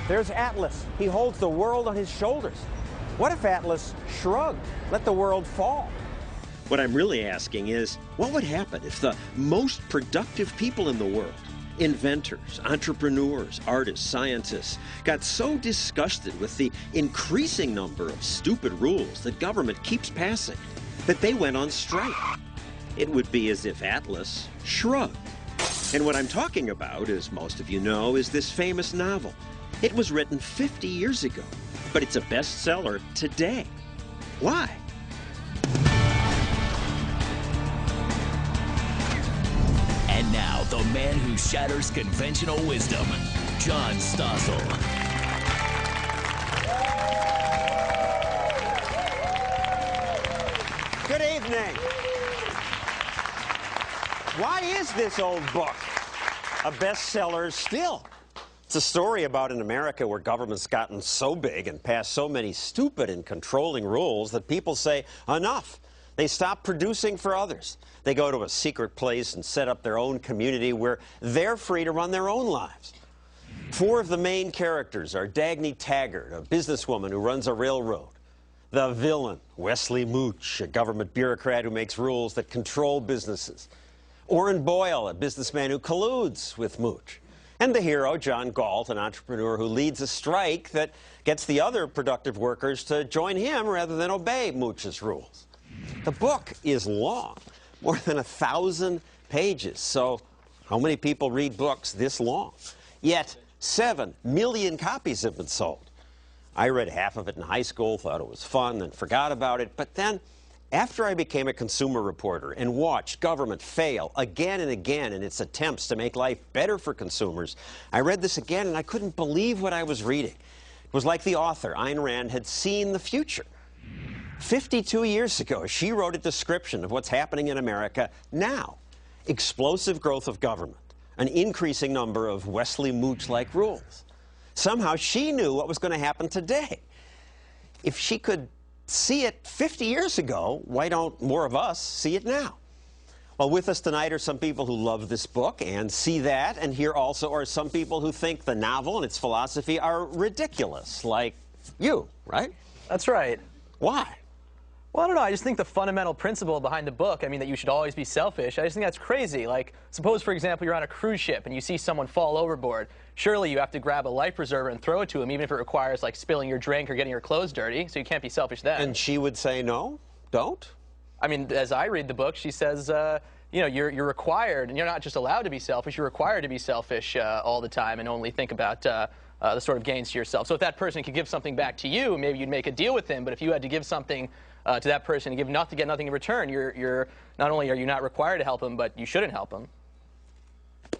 There's Atlas. He holds the world on his shoulders. What if Atlas shrugged, let the world fall? What I'm really asking is, what would happen if the most productive people in the world, inventors, entrepreneurs, artists, scientists, got so disgusted with the increasing number of stupid rules that government keeps passing that they went on strike? It would be as if Atlas shrugged. And what I'm talking about, as most of you know, is this famous novel. It was written 50 years ago, but it's a bestseller today. Why? And now, the man who shatters conventional wisdom, John Stossel. Good evening. Why is this old book a bestseller still? It's a story about an America where government's gotten so big and passed so many stupid and controlling rules that people say, enough. They stop producing for others. They go to a secret place and set up their own community where they're free to run their own lives. Four of the main characters are Dagny Taggart, a businesswoman who runs a railroad. The villain, Wesley Mooch, a government bureaucrat who makes rules that control businesses. Orrin Boyle, a businessman who colludes with Mooch. And the hero, John Galt, an entrepreneur who leads a strike that gets the other productive workers to join him rather than obey Mooch's rules. The book is long, more than 1,000 pages. So how many people read books this long? Yet 7 million copies have been sold. I read half of it in high school, thought it was fun, and forgot about it. But then, after I became a consumer reporter and watched government fail again and again in its attempts to make life better for consumers, I read this again and I couldn't believe what I was reading. It was like the author, Ayn Rand, had seen the future. 52 years ago, she wrote a description of what's happening in America now. Explosive growth of government, an increasing number of Wesley Mooch-like rules. Somehow she knew what was going to happen today. If she could see it 50 years ago, why don't more of us see it now? Well, with us tonight are some people who love this book and see that, and here also are some people who think the novel and its philosophy are ridiculous, like you, right? That's right. Why? Well, I don't know. I just think the fundamental principle behind the book, I mean, that you should always be selfish, I just think that's crazy. Like, suppose, for example, you're on a cruise ship and you see someone fall overboard. Surely you have to grab a life preserver and throw it to him, even if it requires, like, spilling your drink or getting your clothes dirty, so you can't be selfish then. And she would say, no, don't? I mean, as I read the book, she says, you know, you're required, and you're not just allowed to be selfish, you're required to be selfish all the time and only think about the sort of gains to yourself. So if that person could give something back to you, maybe you'd make a deal with him, but if you had to give something to that person and get nothing in return, you're not only are you not required to help him, but you shouldn't help him.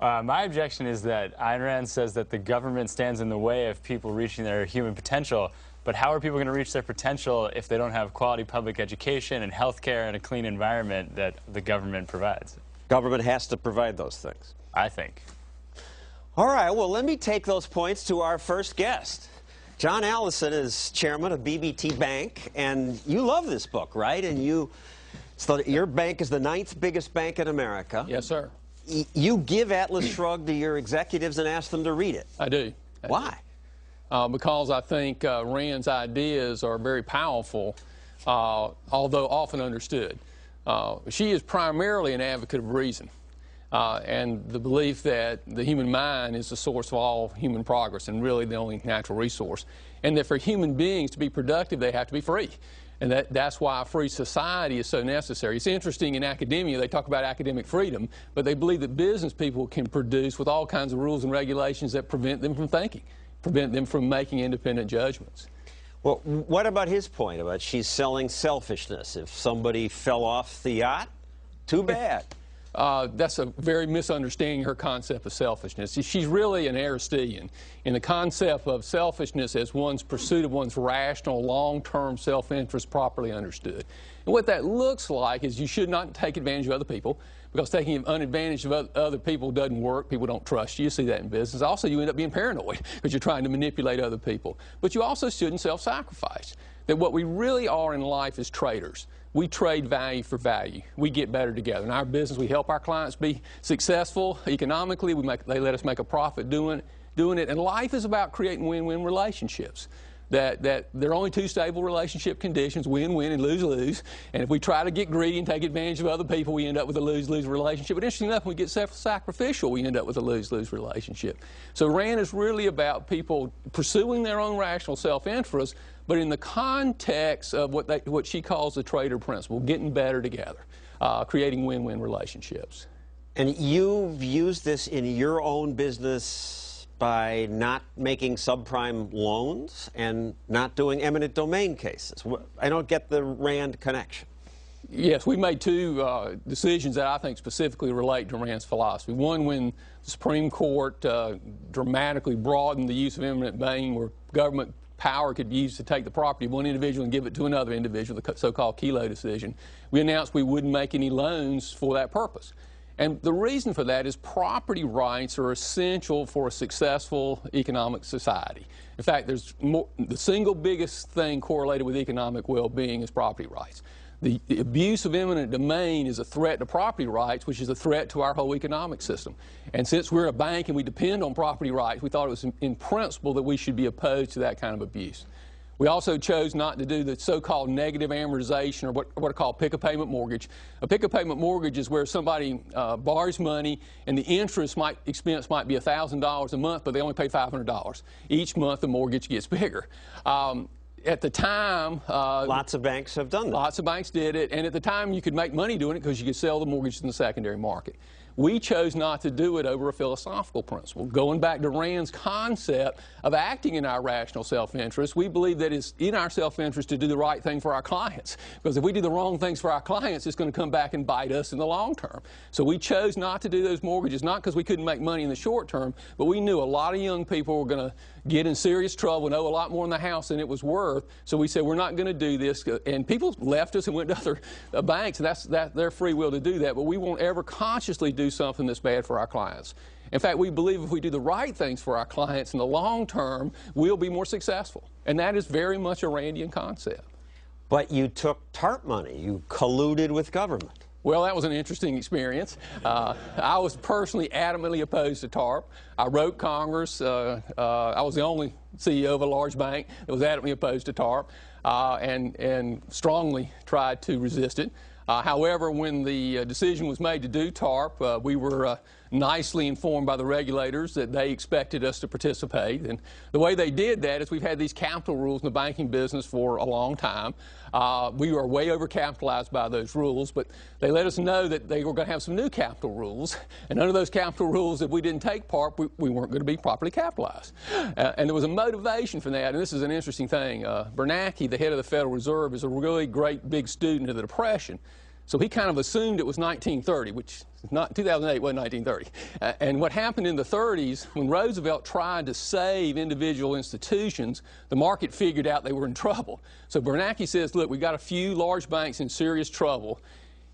My objection is that Ayn Rand says that the government stands in the way of people reaching their human potential, but how are people going to reach their potential if they don't have quality public education and health care and a clean environment that the government provides? Government has to provide those things. I think. All right, well, let me take those points to our first guest. John Allison is chairman of BB&T Bank, and you love this book, right? And your bank is the 9th biggest bank in America. Yes, sir. You give Atlas Shrugged to your executives and ask them to read it. I do. Why? Because I think Rand's ideas are very powerful, although often understood. She is primarily an advocate of reason. And the belief that the human mind is the source of all human progress and really the only natural resource. And that for human beings to be productive, they have to be free. And that's why a free society is so necessary. It's interesting in academia, they talk about academic freedom, but they believe that business people can produce with all kinds of rules and regulations that prevent them from thinking, prevent them from making independent judgments. Well, what about his point about she's selling selfishness? If somebody fell off the yacht, too bad. That's a very misunderstanding her concept of selfishness. She's really an Aristotelian in the concept of selfishness as one's pursuit of one's rational, long-term self-interest properly understood. And what that looks like is you should not take advantage of other people, because taking advantage of other people doesn't work. People don't trust you. You see that in business. Also, you end up being paranoid because you're trying to manipulate other people. But you also shouldn't self-sacrifice. That what we really are in life is traders. We trade value for value. We get better together. In our business, we help our clients be successful economically. They let us make a profit doing it, doing it. And life is about creating win-win relationships. That there are only two stable relationship conditions, win-win and lose-lose. And if we try to get greedy and take advantage of other people, we end up with a lose-lose relationship. But interesting enough, when we get self-sacrificial, we end up with a lose-lose relationship. So RAND is really about people pursuing their own rational self-interest, but in the context of what she calls the trader principle, getting better together, creating win-win relationships. And you've used this in your own business by not making subprime loans and not doing eminent domain cases. I don't get the RAND connection. Yes, we made two decisions that I think specifically relate to RAND's philosophy. One, when the Supreme Court dramatically broadened the use of eminent domain, where government power could be used to take the property of one individual and give it to another individual, the so-called Kelo decision, we announced we wouldn't make any loans for that purpose. And the reason for that is property rights are essential for a successful economic society. In fact, the single biggest thing correlated with economic well-being is property rights. The abuse of eminent domain is a threat to property rights, which is a threat to our whole economic system. And since we're a bank and we depend on property rights, we thought it was in principle that we should be opposed to that kind of abuse. We also chose not to do the so-called negative amortization, or what are called pick-a-payment mortgage. A pick-a-payment mortgage is where somebody borrows money and the interest expense might be $1,000 a month, but they only pay $500. Each month the mortgage gets bigger. At the time... lots of banks have done that. Lots of banks did it, and at the time you could make money doing it because you could sell the mortgages in the secondary market. We chose not to do it over a philosophical principle. Going back to RAND's concept of acting in our rational self-interest, we believe that it's in our self-interest to do the right thing for our clients. Because if we do the wrong things for our clients, it's going to come back and bite us in the long term. So we chose not to do those mortgages, not because we couldn't make money in the short term, but we knew a lot of young people were going to get in serious trouble and owe a lot more in the house than it was worth. So we said, we're not going to do this. And people left us and went to other banks, and that's their free will to do that. But we won't ever consciously do something that's bad for our clients. In fact, we believe if we do the right things for our clients in the long term, we'll be more successful. And that is very much a Randian concept. But you took TARP money. You colluded with government. Well, that was an interesting experience. I was personally adamantly opposed to TARP. I wrote Congress. I was the only CEO of a large bank that was adamantly opposed to TARP and strongly tried to resist it. However, when the decision was made to do TARP, we were nicely informed by the regulators that they expected us to participate. And the way they did that is we've had these capital rules in the banking business for a long time. We were way overcapitalized by those rules, but they let us know that they were going to have some new capital rules. And under those capital rules, if we didn't take TARP, we weren't going to be properly capitalized. And there was a motivation for that, and this is an interesting thing. Bernanke, the head of the Federal Reserve, is a really great big student of the Depression. So he kind of assumed it was 1930, which not 2008 wasn't 1930. And what happened in the 30s, when Roosevelt tried to save individual institutions, the market figured out they were in trouble. So Bernanke says, look, we've got a few large banks in serious trouble.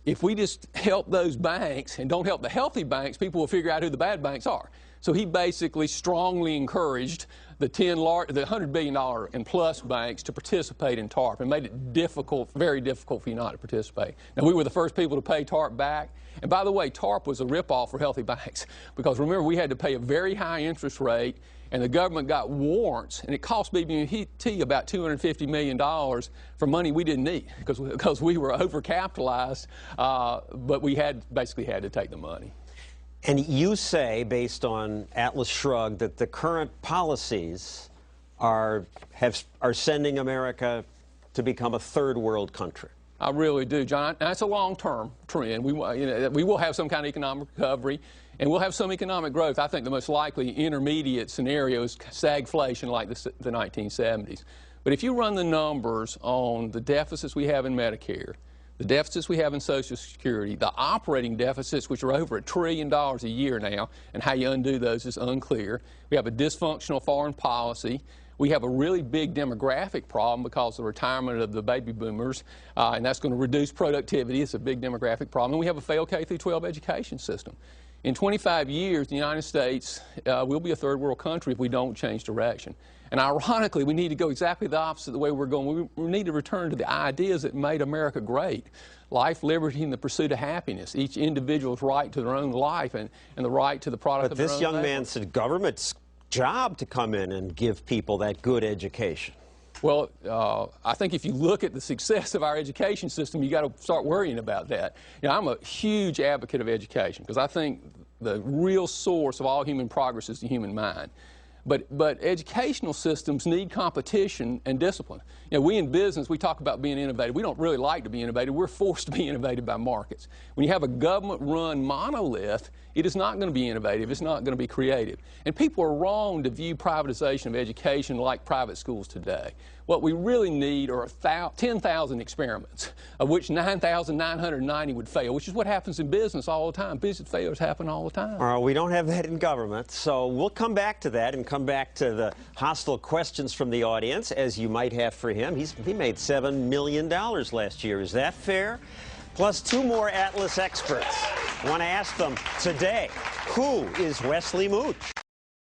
If we just help those banks and don't help the healthy banks, people will figure out who the bad banks are. So he basically strongly encouraged the $100 billion and plus banks to participate in TARP and made it difficult, very difficult for you not to participate. Now, we were the first people to pay TARP back. And by the way, TARP was a ripoff for healthy banks because remember, we had to pay a very high interest rate and the government got warrants, and it cost BB&T about $250 million for money we didn't need because we were overcapitalized, but we basically had to take the money. And you say, based on Atlas Shrugged, that the current policies are sending America to become a third world country. I really do, John. That's a long-term trend. We will have some kind of economic recovery, and we'll have some economic growth. I think the most likely intermediate scenario is stagflation like the 1970s. But if you run the numbers on the deficits we have in Medicare, the deficits we have in Social Security, the operating deficits, which are over $1 trillion a year now, and how you undo those is unclear. We have a dysfunctional foreign policy. We have a really big demographic problem because of the retirement of the baby boomers, and that's going to reduce productivity. It's a big demographic problem. And we have a failed K-12 education system. In 25 years, the United States will be a third world country if we don't change direction. And ironically, we need to go exactly the opposite of the way we're going. We need to return to the ideas that made America great. Life, liberty, and the pursuit of happiness. Each individual's right to their own life and the right to the product of their own labor. But this young man said government's job to come in and give people that good education. Well, I think if you look at the success of our education system, you got to start worrying about that. You know, I'm a huge advocate of education because I think the real source of all human progress is the human mind. But educational systems need competition and discipline. You know, we in business, we talk about being innovative. We don't really like to be innovative. We're forced to be innovative by markets. When you have a government-run monolith, it is not going to be innovative. It's not going to be creative. And people are wrong to view privatization of education like private schools today. What we really need are 10,000 experiments, of which 9,990 would fail, which is what happens in business all the time. Business failures happen all the time. We don't have that in government, so we'll come back to that and come back to the hostile questions from the audience, as you might have for him. He made $7 million last year. Is that fair? Plus 2 more Atlas experts. I want to ask them today, who is Wesley Mooch?